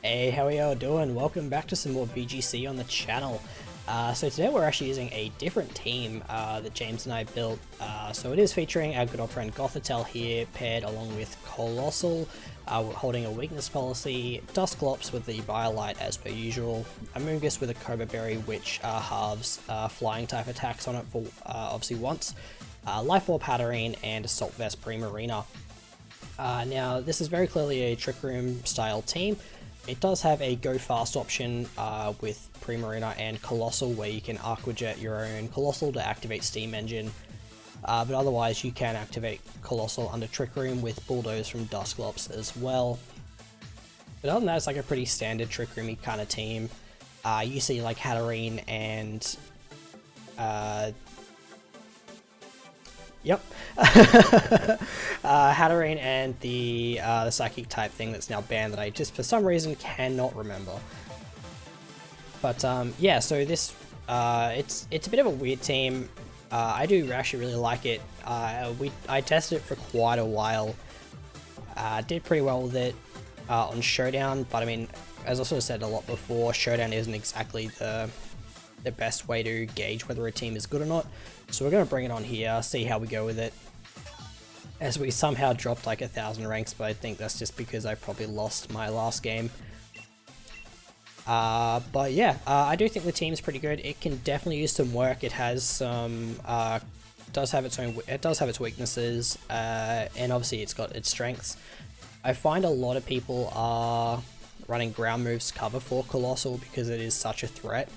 Hey, how are y'all doing? Welcome back to some more VGC on the channel. So today we're actually using a different team that James and I built. So it is featuring our good old friend Gothitelle here, paired along with Colossal, holding a weakness policy, Dusclops with the Biolight as per usual, Amoonguss with a Cobra Berry which halves flying type attacks on it for obviously once, Life Orb Hatterene, and Assault Vest Primarina. Now this is very clearly a Trick Room style team. It does have a go fast option with Primarina and Colossal where you can Aquajet your own Colossal to activate Steam Engine, but otherwise you can activate Colossal under Trick Room with Bulldoze from Dusclops as well. But other than that, it's like a pretty standard Trick Roomy kind of team. You see like Hatterene and Hatterene and the psychic type thing that's now banned that I just for some reason cannot remember. But yeah, so this it's a bit of a weird team. I do actually really like it. I tested it for quite a while. Did pretty well with it on Showdown, but I mean, as I sort of said a lot before, Showdown isn't exactly the best way to gauge whether a team is good or not. So we're going to bring it on here, see how we go with it. As we somehow dropped like 1,000 ranks, but I think that's just because I probably lost my last game. But yeah, I do think the team's pretty good. It can definitely use some work. It has some, it does have its weaknesses, and obviously it's got its strengths. I find a lot of people are running ground moves cover for Colossal because it is such a threat.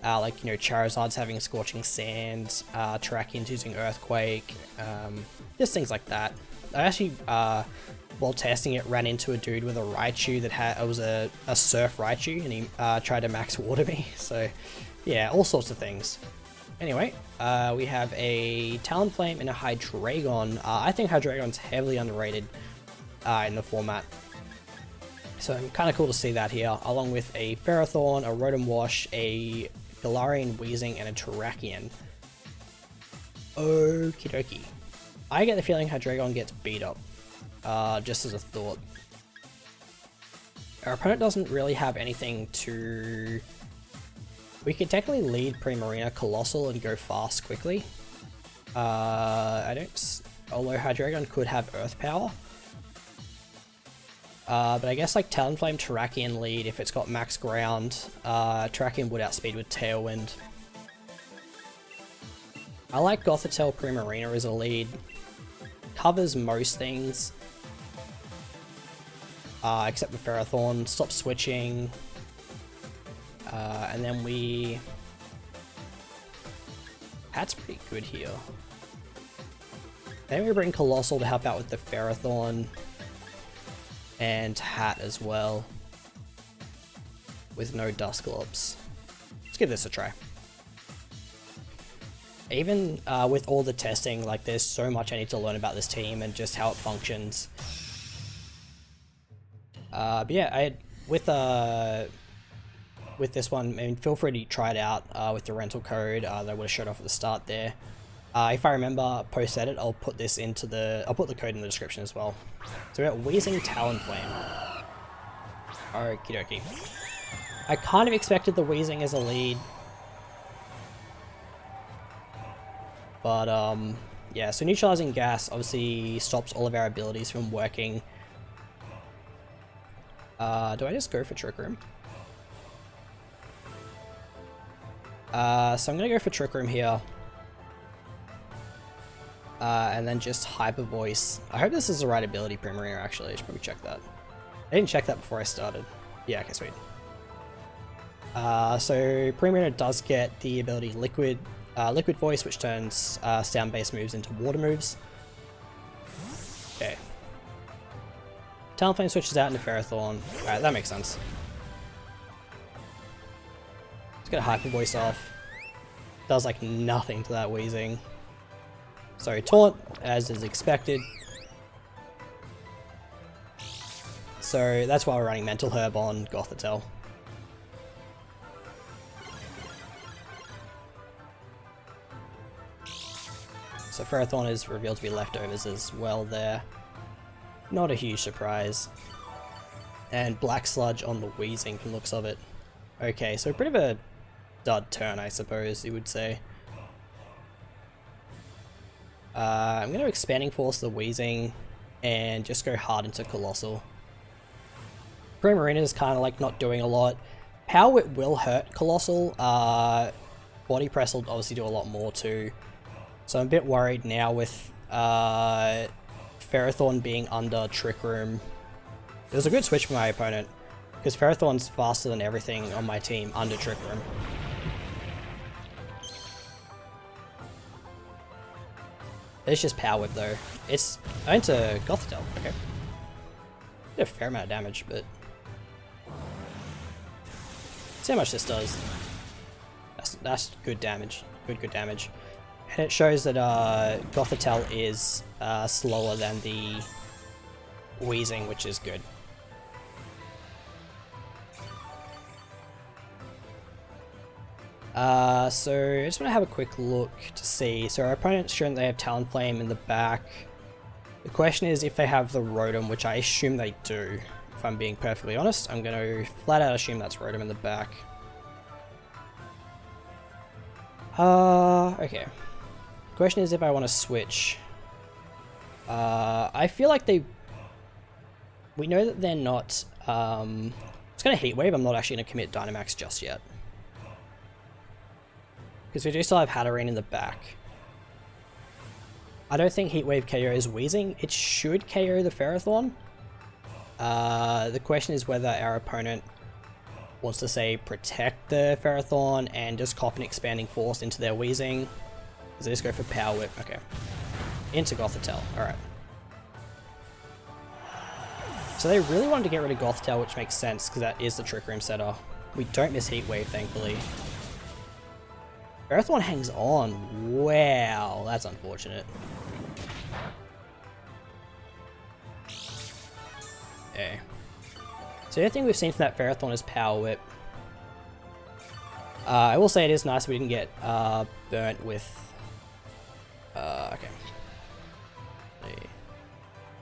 Like, you know, Charizard's having Scorching Sand, Terrakian's using Earthquake, just things like that. I actually, while testing it, ran into a dude with a Raichu that was a Surf Raichu, and he tried to max water me, so yeah, all sorts of things. Anyway, we have a Talonflame and a Hydreigon. I think Hydreigon's heavily underrated in the format. So kind of cool to see that here, along with a Ferrothorn, a Rotom Wash, a Galarian Weezing, and a Terrakion. Okie dokie. I get the feeling Hydreigon gets beat up, just as a thought. Our opponent doesn't really have anything to... We could technically lead Primarina Colossal and go fast quickly. Although Hydreigon could have Earth Power. But I guess like Talonflame Terrakion lead, if it's got max ground, Terrakion would outspeed with Tailwind. I like Gothitelle Primarina as a lead. Covers most things. Except for Ferrothorn, stops switching. And then we... Hat's pretty good here. Then we bring Colossal to help out with the Ferrothorn. And Hat as well, with no Dusclops. Let's give this a try. Even with all the testing, like there's so much I need to learn about this team and just how it functions. But yeah, with this one, I mean, feel free to try it out with the rental code that I would have showed off at the start there. If I remember post-edit, I'll put the code in the description as well. So we got Weezing Talonflame. Okie dokie. I kind of expected the Weezing as a lead. But yeah, so neutralizing gas obviously stops all of our abilities from working. Do I just go for Trick Room? So I'm gonna go for Trick Room here. And then just Hyper Voice. I hope this is the right ability, Primarina, actually. I should probably check that. I didn't check that before I started. Yeah, okay, sweet. So Primarina does get the ability Liquid Voice, which turns sound-based moves into water moves. Okay. Talonflame switches out into Ferrothorn. Alright, that makes sense. Let's get a Hyper Voice off. Does like nothing to that Weezing. So Taunt, as is expected. So that's why we're running Mental Herb on Gothitelle. So Ferrothorn is revealed to be leftovers as well there. Not a huge surprise. And Black Sludge on the Wheezing from looks of it. Okay, so a bit of a dud turn, I suppose you would say. I'm going to Expanding Force the Wheezing and just go hard into Colossal. Primarina is kind of like not doing a lot. Power Whip will hurt Colossal. Body Press will obviously do a lot more too. So I'm a bit worried now with Ferrothorn being under Trick Room. It was a good switch for my opponent, because Ferrothorn's faster than everything on my team under Trick Room. It's just Power Whip though. It's into Gothitelle, okay. Did a fair amount of damage, but... see how much this does. That's good damage. Good damage. And it shows that Gothitelle is slower than the Wheezing, which is good. So I just want to have a quick look to see. So our opponent's shown they have Talonflame in the back. The question is if they have the Rotom, which I assume they do. If I'm being perfectly honest, I'm going to flat out assume that's Rotom in the back. Okay. The question is if I want to switch. I feel like we know that they're not, it's going to Heat Wave. I'm not actually going to commit Dynamax just yet. Because we do still have Hatterene in the back. I don't think Heat Wave KOs Wheezing. It should KO the Ferrothorn. The question is whether our opponent wants to, say, protect the Ferrothorn and just cop an Expanding Force into their Wheezing. Does they just go for Power Whip? Okay. Into Gothitelle. Alright. So they really wanted to get rid of Gothitelle, which makes sense, because that is the Trick Room setter. We don't miss Heat Wave, thankfully. Ferrothorn hangs on. Wow, that's unfortunate. Okay. So the only thing we've seen from that Ferrothorn is Power Whip. I will say it is nice we didn't get burnt with... okay.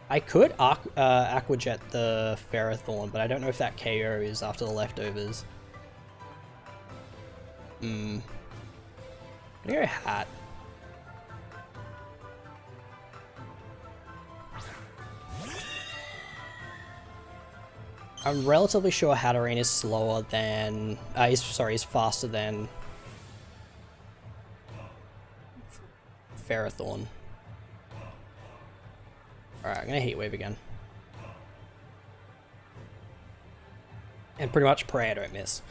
I could Aqua Jet the Ferrothorn, but I don't know if that KO is after the leftovers. I'm gonna go Hat. I'm relatively sure Hatterene is slower than... he's faster than... Ferrothorn. Alright, I'm gonna Heat Wave again. And pretty much pray I don't miss.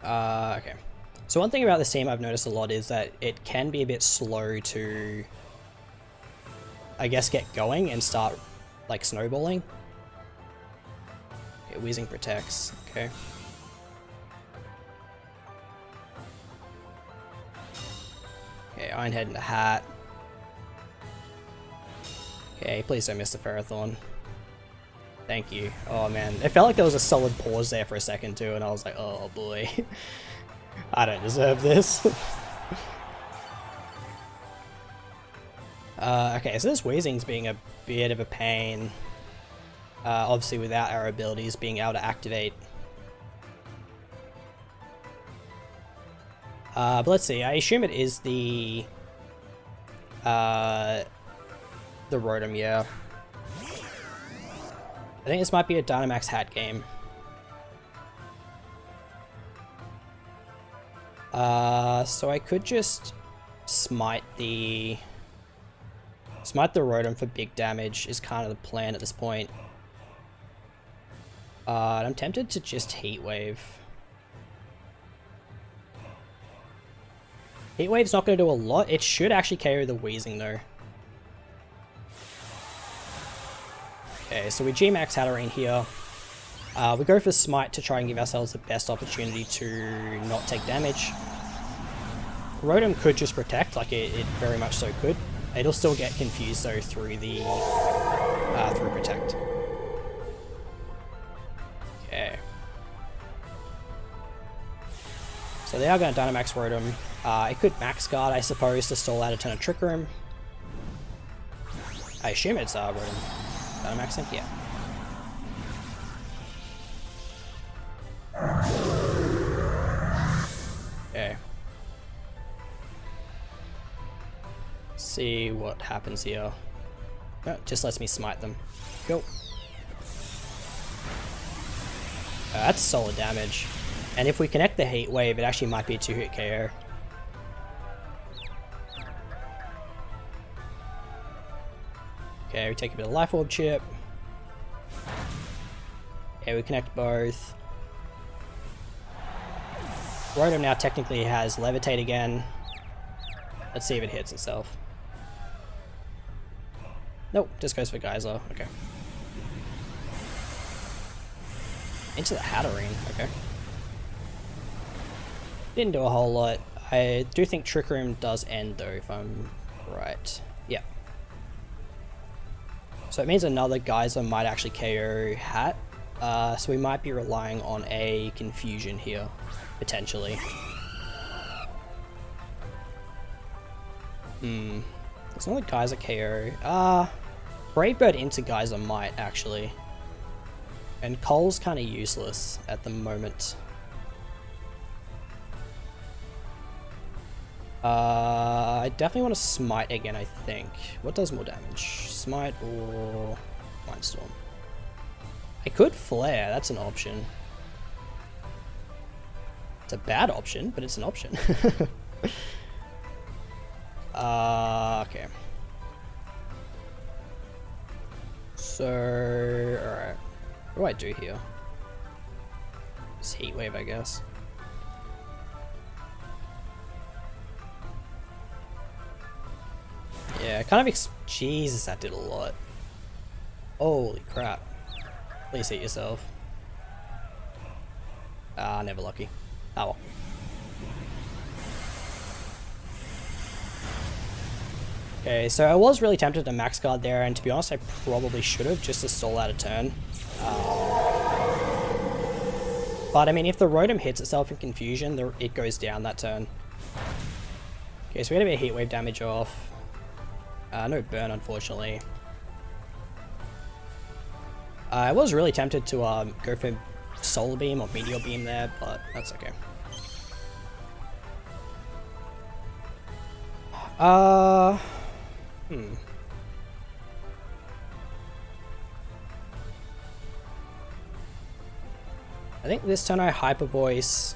Okay. So one thing about this team I've noticed a lot is that it can be a bit slow to, I guess, get going and start, like, snowballing. Okay, Wheezing protects. Okay. Okay, Ironhead in the Hat. Okay, please don't miss the Ferrothorn. Thank you. Oh man, it felt like there was a solid pause there for a second too, and I was like, oh boy. I don't deserve this. Okay, so this Wheezing's being a bit of a pain. Obviously without our abilities being able to activate. But let's see, I assume it is the Rotom, yeah. I think this might be a Dynamax Hat game. So I could just smite the Rotom for big damage is kind of the plan at this point. I'm tempted to just Heat Wave. Heat Wave's not going to do a lot. It should actually KO the Wheezing though. Okay, so we G-Max Hatterene here. We go for Smite to try and give ourselves the best opportunity to not take damage. Rotom could just protect, like it very much so could. It'll still get confused though through the through protect. Okay. So they are going to Dynamax Rotom. It could Max Guard, I suppose, to stall out a ton of Trick Room. I assume it's Rotom Dynamax Sync, yeah. Okay. See what happens here. Oh, just lets me smite them. Go. That's solid damage. And if we connect the Heat Wave, it actually might be a 2-hit KO. Okay, we take a bit of Life Orb chip. Okay, we connect both. Rotom now technically has Levitate again. Let's see if it hits itself. Nope, just goes for Geyser. Okay. Into the Hatterene. Okay. Didn't do a whole lot. I do think Trick Room does end though, if I'm right. Yeah. So it means another Geyser might actually KO Hat. So we might be relying on a Confusion here, potentially. It's not a Geyser KO. Brave Bird into Geyser might actually. And Cole's kind of useless at the moment. I definitely want to Smite again, I think. What does more damage? Smite or Mindstorm? I could Flare, that's an option. It's a bad option, but it's an option. Okay. So, alright. What do I do here? Just Heat Wave, I guess. Yeah, kind of Jesus, that did a lot. Holy crap. Please hit yourself. Never lucky. Oh well. Okay, so I was really tempted to max guard there, and to be honest, I probably should have, just to stall out a turn. But I mean, if the Rotom hits itself in Confusion, it goes down that turn. Okay, so we got a bit of Heat Wave damage off. No burn, unfortunately. I was really tempted to go for Solar Beam or Meteor Beam there, but that's okay. I think this turn I Hyper Voice.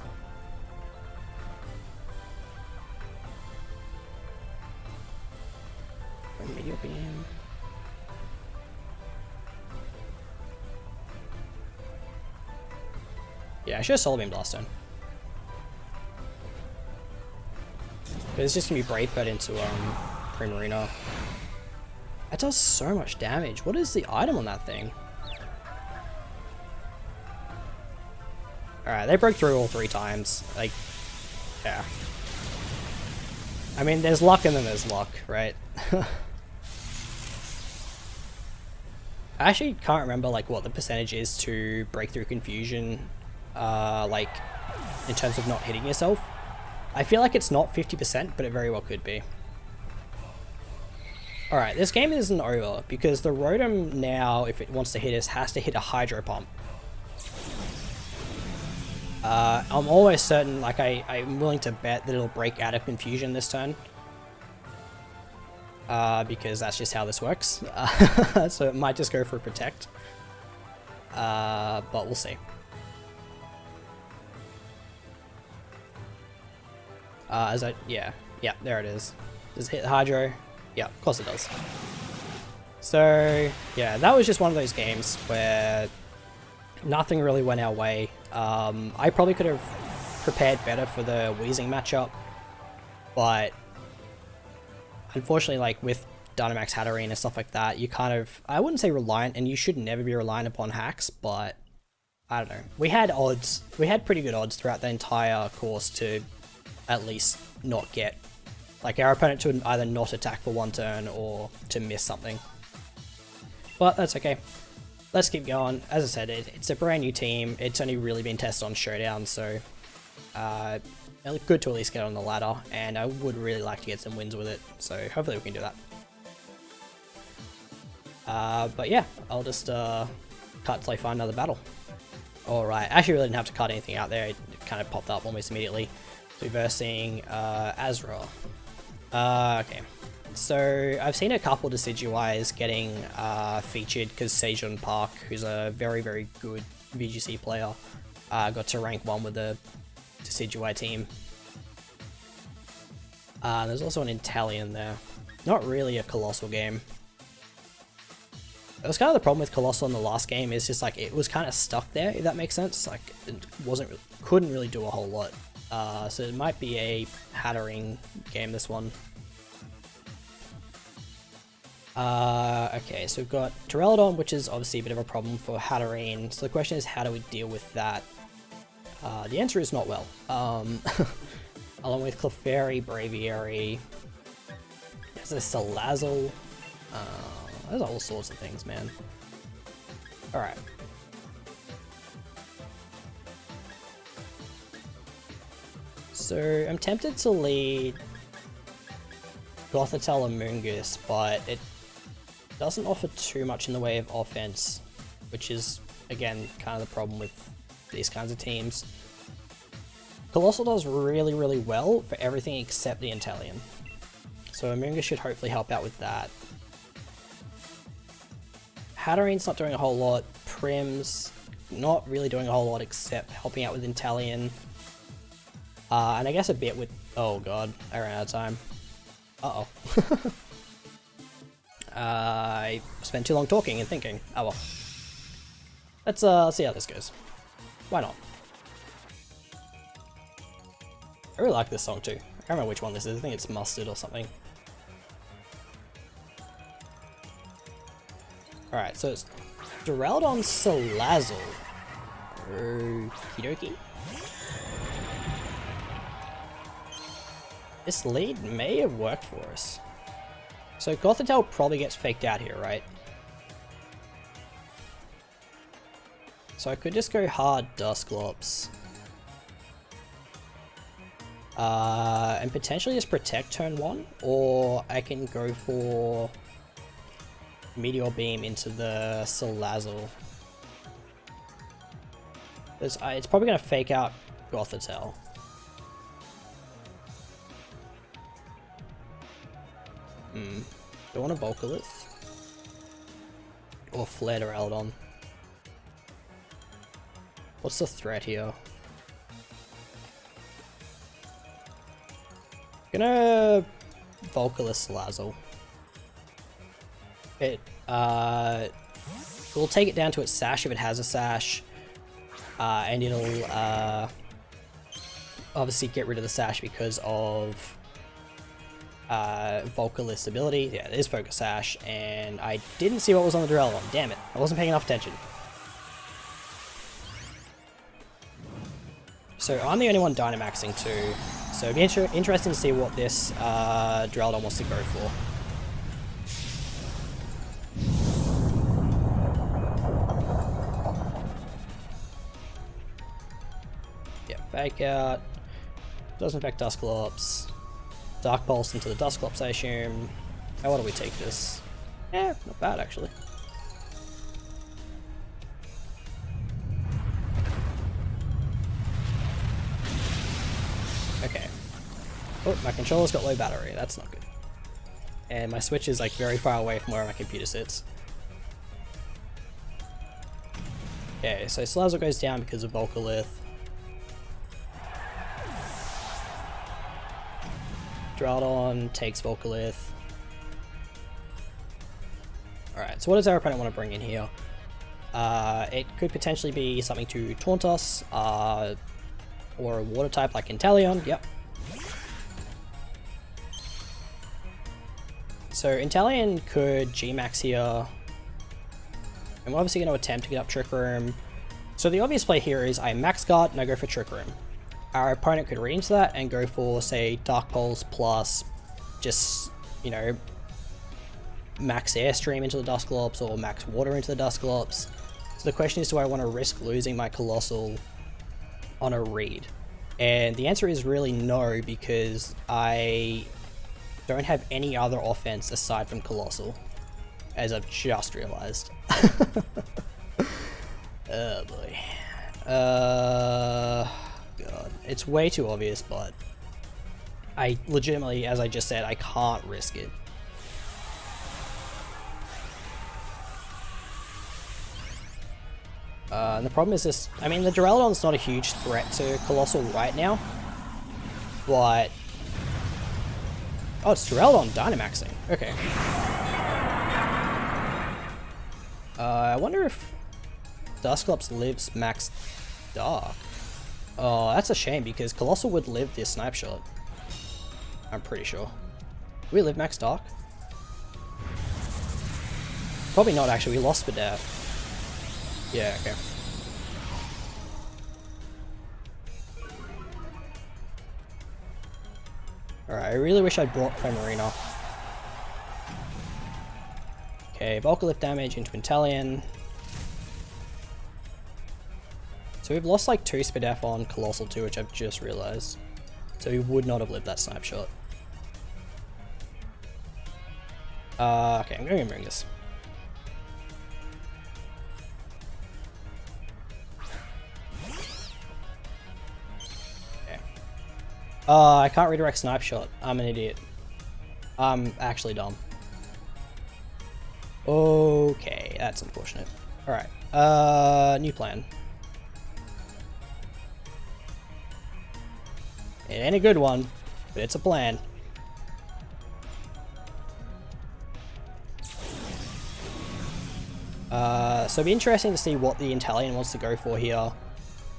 Meteor Beam. Yeah, I should have Solar Beamed last turn. But it's just gonna be Brave Bird into Primarina. That does so much damage. What is the item on that thing? Alright, they broke through all 3 times. Like, yeah. I mean, there's luck and then there's luck, right? I actually can't remember like what the percentage is to break through Confusion, like in terms of not hitting yourself. I feel like it's not 50%, but it very well could be. Alright, this game isn't over, because the Rotom now, if it wants to hit us, has to hit a Hydro Pump. I'm almost certain, like I'm willing to bet that it'll break out of Confusion this turn. Because that's just how this works. So it might just go for Protect. But we'll see. Yeah, there it is. Does it hit Hydro? Yeah, of course it does. So, yeah, that was just one of those games where nothing really went our way. I probably could have prepared better for the Weezing matchup, but unfortunately, like with Dynamax Hatterene and stuff like that, you kind of, I wouldn't say reliant, and you should never be reliant upon hacks, but I don't know. We had odds, we had pretty good odds throughout the entire course to at least not get, like our opponent to either not attack for 1 turn or to miss something. But that's okay. Let's keep going. As I said, it's a brand new team. It's only really been tested on Showdown, so good to at least get on the ladder, and I would really like to get some wins with it, so hopefully we can do that. But yeah, I'll just cut till I find another battle. Alright, actually really didn't have to cut anything out there, it kind of popped up almost immediately. So we're versing Azra. Okay, so I've seen a couple Decidueyes getting featured because Sejun Park, who's a very, very good VGC player, got to rank 1 with the Decidueye team. There's also an Italian there. Not really a Colossal game. That was kind of the problem with Colossal in the last game, is just like it was kind of stuck there, if that makes sense. Like it couldn't really do a whole lot. So it might be a Hatterene game, this one. Okay, so we've got Pteranodon, which is obviously a bit of a problem for Hatterene. So the question is, how do we deal with that? The answer is not well. Along with Clefairy, Braviary, there's a Salazzle. There's all sorts of things, man. Alright. So I'm tempted to lead Gothitelle Amoonguss, but it doesn't offer too much in the way of offense, which is, again, kind of the problem with these kinds of teams. Colossal does really, really well for everything except the Inteleon. So Amoonguss should hopefully help out with that. Hatterene's not doing a whole lot. Prim's not really doing a whole lot except helping out with Inteleon. And I guess a bit with... Oh god, I ran out of time. Uh-oh. I spent too long talking and thinking. Oh well. Let's see how this goes. Why not? I really like this song too. I can't remember which one this is. I think it's Mustard or something. Alright, so it's Duraludon Salazzle. Okie dokie. This lead may have worked for us. So Gothitelle probably gets faked out here, right? So I could just go hard Dusclops. And potentially just protect turn 1, or I can go for Meteor Beam into the Salazzle. It's probably going to fake out Gothitelle. Do I want a Volcalith? Or Flare Duraludon? What's the threat here? Gonna Volcalith Salazzle. It we'll take it down to its sash if it has a sash, and it'll obviously get rid of the sash because of Volcalith's ability. Yeah, it is Focus Sash, and I didn't see what was on the Duraludon. Damn it, I wasn't paying enough attention. So I'm the only one Dynamaxing too, so it'd be interesting to see what this Duraludon wants to go for. Yeah, Fake Out. Doesn't affect Dusclops. Dark Pulse into the Dusclops, I assume. How well do we take this? Yeah, not bad actually. Okay. Oh, my controller's got low battery, that's not good. And my Switch is like very far away from where my computer sits. Okay, so Salazzle goes down because of Volcalith. Duraludon takes Volcalith. Alright, so what does our opponent want to bring in here? It could potentially be something to taunt us, or a water type like Inteleon, yep. So Inteleon could G-Max here. I'm obviously going to attempt to get up Trick Room. So the obvious play here is I max guard and I go for Trick Room. Our opponent could read into that and go for, say, Dark Pulse plus just, you know, max Airstream into the Dusclops or max Water into the Dusclops. So the question is, do I want to risk losing my Colossal on a read? And the answer is really no, because I don't have any other offense aside from Colossal. as I've just realized. Oh boy. God. It's way too obvious, but I legitimately, as I just said, I can't risk it. And the problem is this, I mean, the Duraludon's not a huge threat to Colossal right now, but... Oh, it's Duraludon Dynamaxing. Okay. I wonder if Dusclops lives max Dark. Oh, that's a shame because Colossal would live this Snipe Shot. I'm pretty sure. Do we live max Dark? Probably not actually, we lost Spadaf. Yeah, okay. Alright, I really wish I'd brought Primarina. Okay, Volcalift damage into Inteleon. So we've lost like 2 Spadaf on Colossal too, which I've just realized. So he would not have lived that Snipe Shot. Okay, I'm going to bring this. Okay. I can't redirect Snipe Shot. I'm an idiot. I'm actually dumb. Okay, that's unfortunate. Alright, new plan. It ain't a good one, but it's a plan. So it'd be interesting to see what the Inteleon wants to go for here,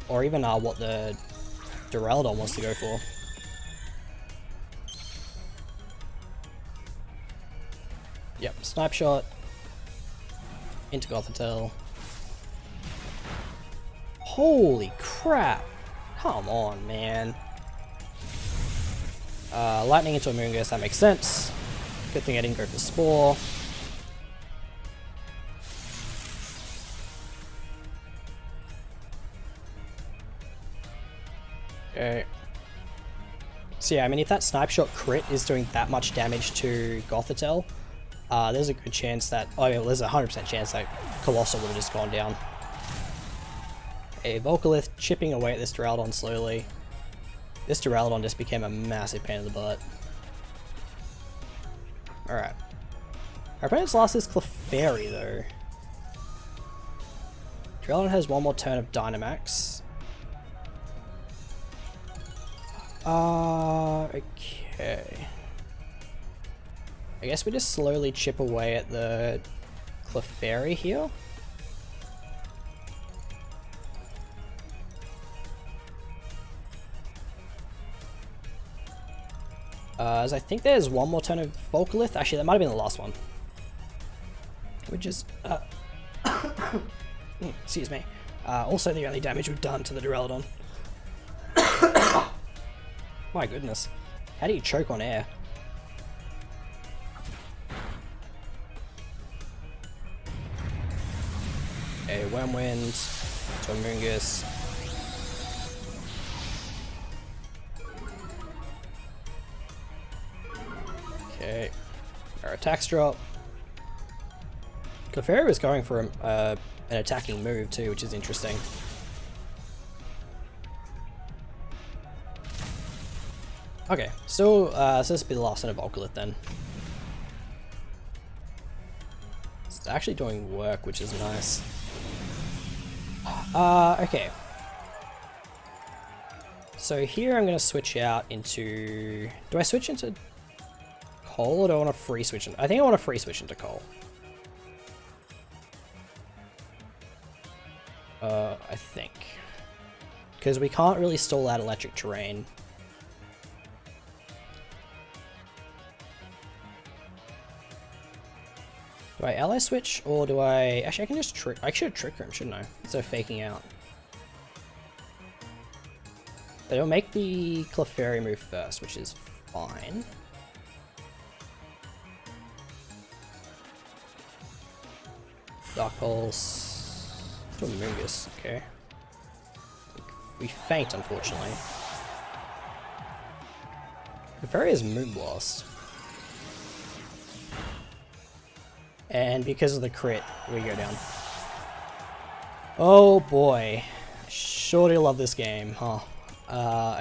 or even what the Duraludon wants to go for. Yep, Snipe Shot into Gothitelle. Holy crap! Come on, man. Lightning into Amoonguss, that makes sense. Good thing I didn't go for Spore. Okay. So yeah, I mean, if that Snipe Shot crit is doing that much damage to Gothitelle, there's a good chance that, oh yeah, well, there's a 100% chance that Colossal would have just gone down. A Volcalith chipping away at this Duraludon slowly. This Duraludon just became a massive pain in the butt. Alright. Our opponent's last is Clefairy though. Duraludon has one more turn of Dynamax. Okay. I guess we just slowly chip away at the Clefairy here. As I think there's one more turn of Volcalith. Actually, that might have been the last one. Which is... excuse me. Also the only damage we've done to the Duraludon. My goodness. How do you choke on air? Okay, Wormwind to Amoonguss. Okay, our attacks drop. Clefairy was going for an attacking move too, which is interesting. Okay, so this will be the last turn of Volcalith then. It's actually doing work, which is nice. Okay. So here I'm going to switch out into... Do I switch into Coal or do I want to free switch? I think I want to free switch into Coal. I think. Because we can't really stall that electric terrain. Do I ally switch or do I... Actually, I can just trick... I should trick him, shouldn't I? Instead of faking out. But it'll make the Clefairy move first, which is fine. Dark Pulse. To Amoonguss, okay. We faint, unfortunately. Clefairy is Moonblast. And because of the crit, we go down. Oh boy. Sure do love this game, huh?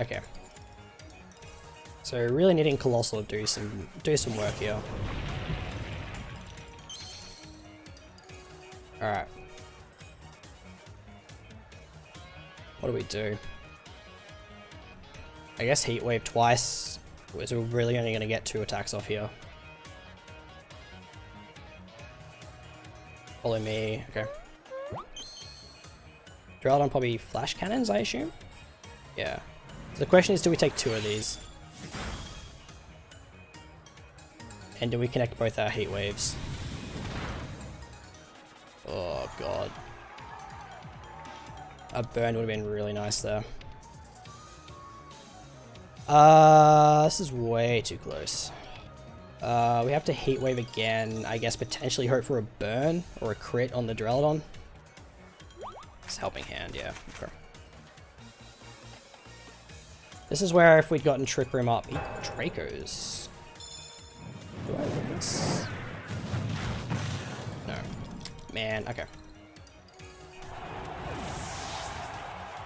Okay. So really needing Colossal to do some work here. Alright. What do we do? I guess Heat Wave twice. So we're really only going to get 2 attacks off here. Follow me. Okay. Drillodon probably flash cannons, I assume? Yeah. So the question is, do we take 2 of these? And do we connect both our Heat Waves? Oh god. A burn would have been really nice there. This is way too close. We have to Heat Wave again. I guess potentially hope for a burn or a crit on the Drillodon. It's helping hand, yeah. Okay. This is where if we'd gotten Trick Room up, Dracos. Do I win this? No. Man, okay.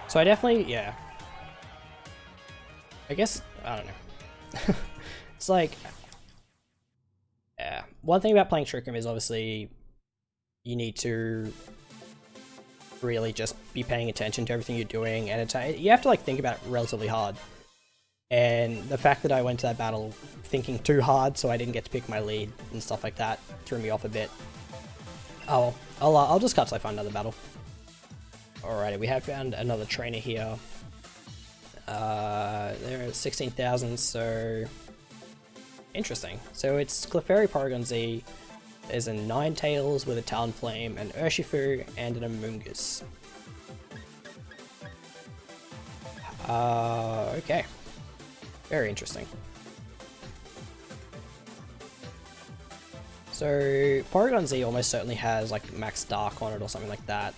So I definitely, yeah. I guess, I don't know. It's like, yeah. One thing about playing Trick Room is obviously you need to really just be paying attention to everything you're doing, and you have to like think about it relatively hard. And the fact that I went to that battle thinking too hard, so I didn't get to pick my lead and stuff like that, threw me off a bit. Oh, I'll just cut till I find another battle. Alrighty, we have found another trainer here. They're at 16,000, so interesting. So it's Clefairy Porygon Z. There's a Ninetales with a Talonflame, an Urshifu, and an Amoonguss. Okay. Very interesting. So Porygon Z almost certainly has like Max Dark on it or something like that.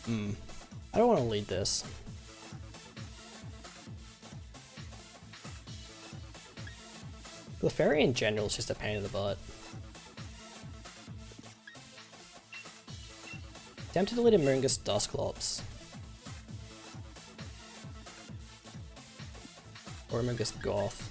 I don't want to lead this. Clefairy in general is just a pain in the butt. Tempted to lead Amoonguss Dusclops. Or Amoonguss Goth.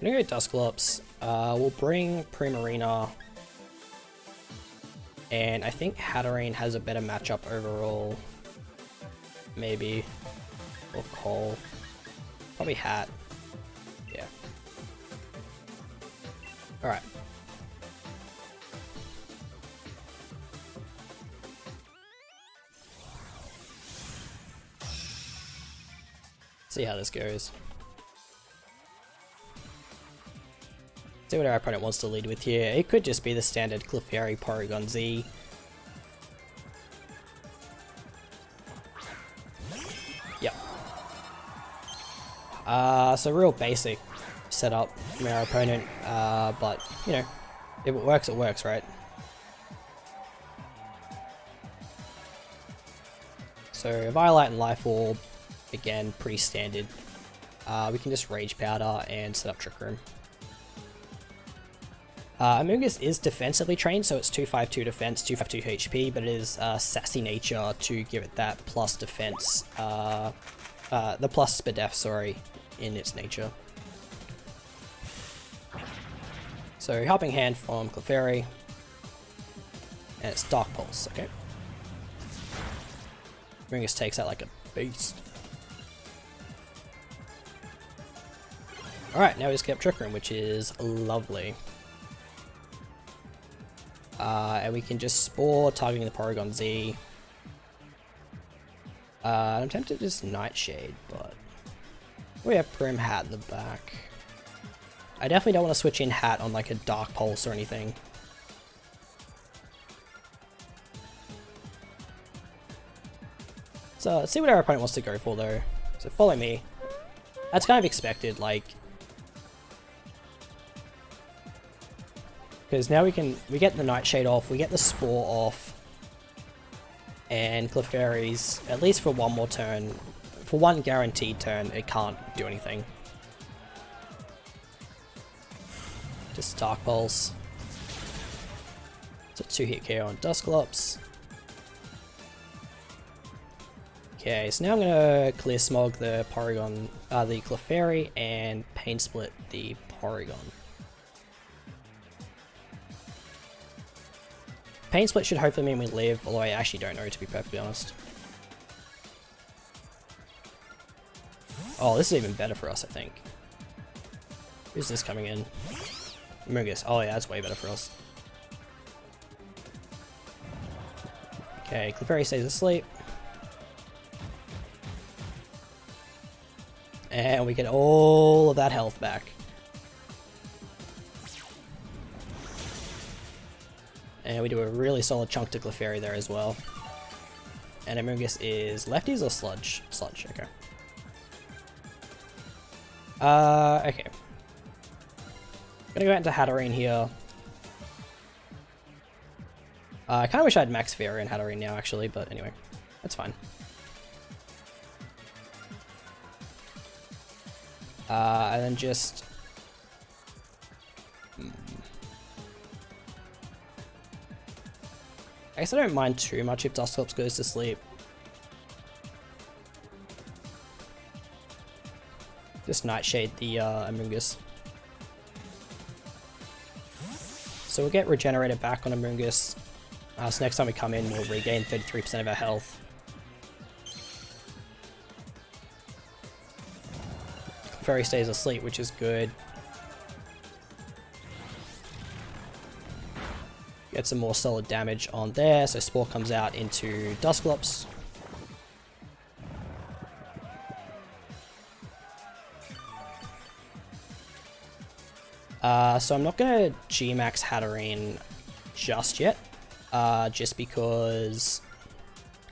I'm gonna go Dusclops. We'll bring Primarina. And I think Hatterene has a better matchup overall. Maybe. Or Cole. Probably Hat. Yeah. Alright. See how this goes. See what our opponent wants to lead with here. It could just be the standard Clefairy Porygon Z. Yep. So real basic setup from our opponent, but you know, if it works, right? So Violet and Life Orb, again, pretty standard. We can just Rage Powder and set up Trick Room. Amoonguss is defensively trained, so it's 252 defense, 252 HP, but it is sassy nature to give it that plus defense, the plus Spadef, sorry, in its nature. So Helping Hand from Clefairy, and it's Dark Pulse, okay. Amoonguss takes that like a beast. Alright, now we just get Trick Room, which is lovely. And we can just Spore, targeting the Porygon Z. I'm tempted to just Nightshade, but we have Prim Hat in the back. I definitely don't want to switch in Hat on like a Dark Pulse or anything. So let's see what our opponent wants to go for though. So follow me. That's kind of expected, like, because now we get the Nightshade off, we get the Spore off, And Clefairy's, at least for one more turn, for one guaranteed turn, it can't do anything. Just Dark Pulse. It's a 2-hit KO on Dusclops. Okay, so now I'm gonna Clear Smog the Porygon, the Clefairy, and Pain Split the Porygon. Pain Split should hopefully mean we live, although I actually don't know, to be perfectly honest. Oh, this is even better for us, I think. Who's this coming in? Mungus. Oh yeah, that's way better for us. Okay, Clefairy stays asleep. And we get all of that health back. And we do a really solid chunk to Clefairy there as well. And Amoonguss is lefties or sludge? Sludge, okay. Okay. Gonna go out into Hatterene here. I kinda wish I had Max Fairy in Hatterene now actually, but anyway, that's fine. And then just... I guess I don't mind too much if Dusclops goes to sleep. Just Nightshade the Amoonguss. So we'll get Regenerated back on Amoonguss. So next time we come in, we'll regain 33% of our health. Fairy stays asleep, which is good. Get some more solid damage on there, so Spore comes out into Dusclops. So I'm not going to G-Max Hatterene just yet, just because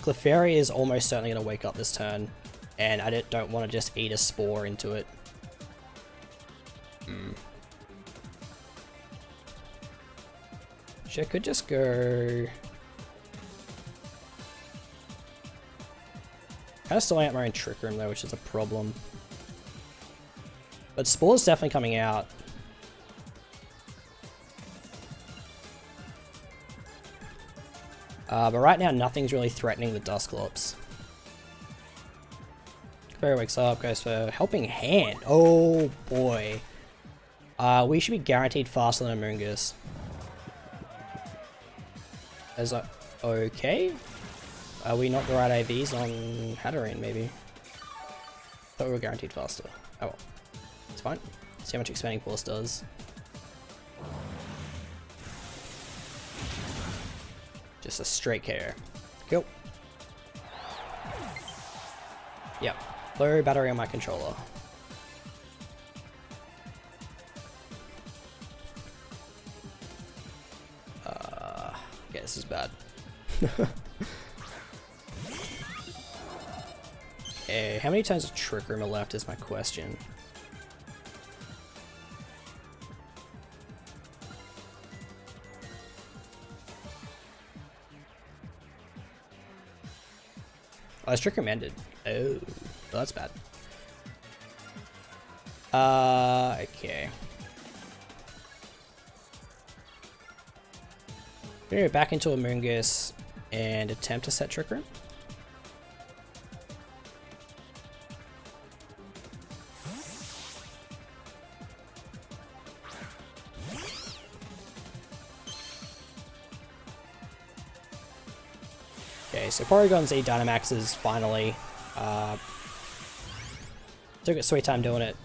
Clefairy is almost certainly going to wake up this turn, and I don't want to just eat a Spore into it. I could just go... Kind of stalling out my own Trick Room though, which is a problem. But Spore's definitely coming out. But right now nothing's really threatening the Dusclops. Clefairy wakes up, goes for Helping Hand. Oh boy. We should be guaranteed faster than Amoonguss. Is that okay? Are we not the right AVs on Hatterene, maybe? Thought we were guaranteed faster. Oh well. It's fine. See how much Expanding Force does. Just a straight KO. Cool. Yep. Low battery on my controller. Okay, this is bad. Okay, how many times of Trick Room are left is my question. Oh, it's Trick Room ended. Oh, well, that's bad. Okay. We're gonna go back into Amoonguss and attempt to set Trick Room. Okay, so Porygon's Dynamaxes finally. Took a sweet time doing it.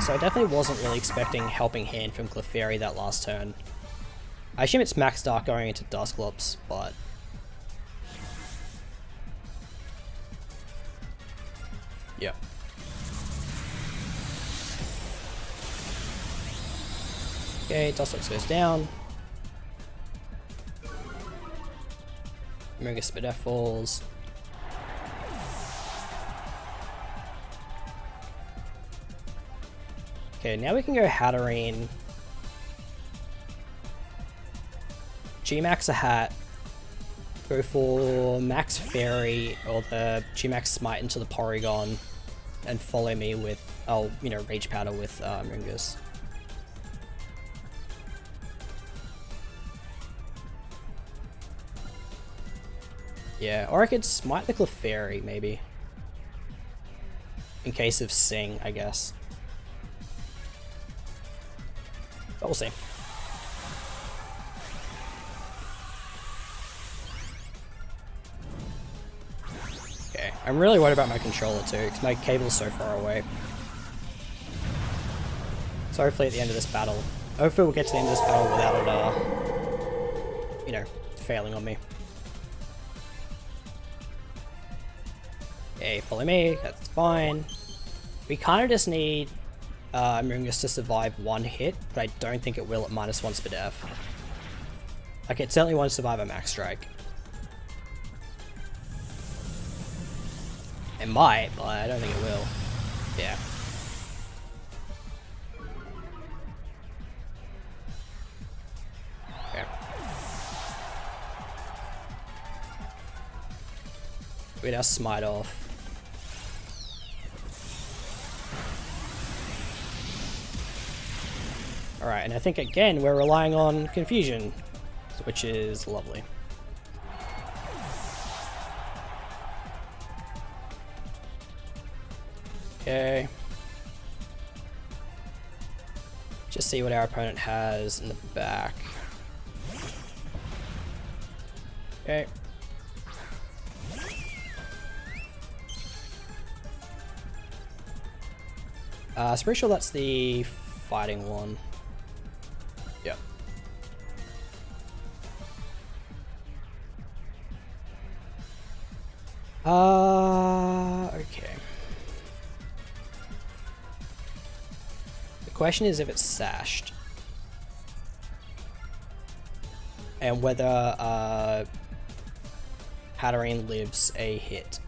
So I definitely wasn't really expecting Helping Hand from Clefairy that last turn. I assume it's Max Dark going into Dusclops, but... yeah. Okay, Dusclops goes down. Amoonguss Spadef falls. Okay, now we can go Hatterene. G-Max a Hat. Go for Max Fairy or the G-Max Smite into the Porygon. And follow me with, you know, Rage Powder with Mungus. Yeah, or I could Smite the Clefairy, maybe. In case of Sing, I guess. But we'll see. Okay, I'm really worried about my controller too, because my cable's so far away. So hopefully at the end of this battle, hopefully we'll get to the end of this battle without it, you know, failing on me. Okay, follow me, that's fine. We kind of just need Mungus to survive one hit, but I don't think it will at -1 speed def. Like, it certainly won't survive a Max Strike. It might, but I don't think it will. Yeah. Okay. We now Smite off. Alright, and I think again we're relying on Confusion, which is lovely. Okay. Just see what our opponent has in the back. Okay. So pretty sure that's the fighting one. Yep. Okay. The question is if it's sashed. And whether Hatterene lives a hit.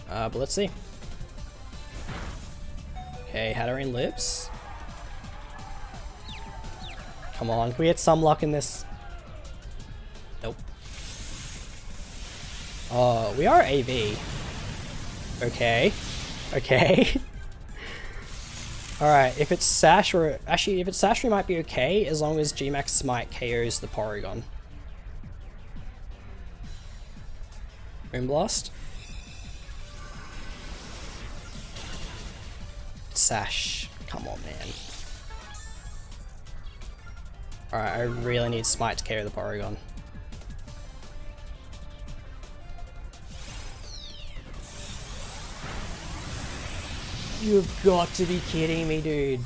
But let's see. Okay, Hatterene lives. Come on, can we get some luck in this? Nope. Oh, we are AV. Okay. Okay. Alright, if it's Sash or... Actually, if it's Sash, we might be okay, as long as G-Max Smite KOs the Porygon. Moonblast. Sash. Come on, man. Alright, I really need Smite to carry the Porygon. You've got to be kidding me, dude.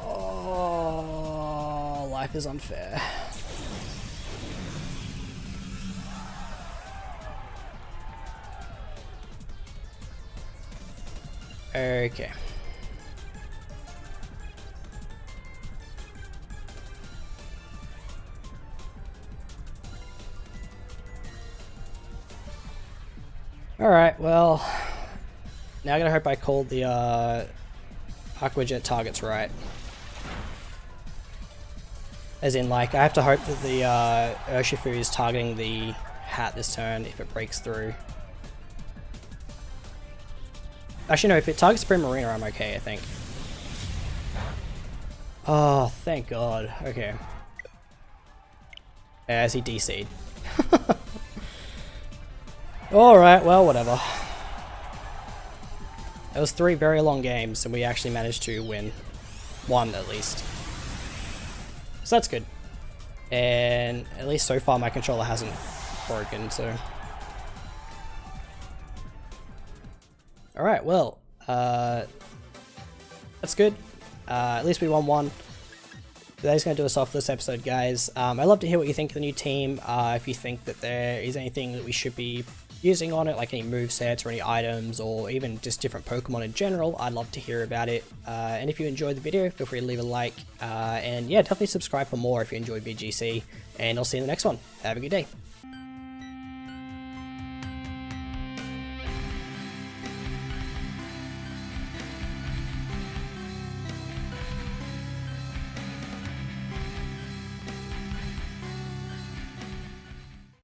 Oh, life is unfair. Okay. Alright, well, now I gotta hope I called the Aquajet targets right. As in, like, I have to hope that the Urshifu is targeting the hat this turn if it breaks through. Actually, no, if it targets Primarina, I'm okay, I think. Oh, thank God. Okay. As he DC'd. Alright, well, whatever. It was 3 very long games, and we actually managed to win. 1, at least. So that's good. And at least so far, my controller hasn't broken, so... Alright, well, that's good. At least we won 1. That is going to do us off for this episode, guys. I'd love to hear what you think of the new team. If you think that there is anything that we should be using on it, like any movesets or any items, or even just different Pokemon in general, I'd love to hear about it. And if you enjoyed the video, feel free to leave a like. And yeah, definitely subscribe for more if you enjoyed VGC. And I'll see you in the next one. Have a good day.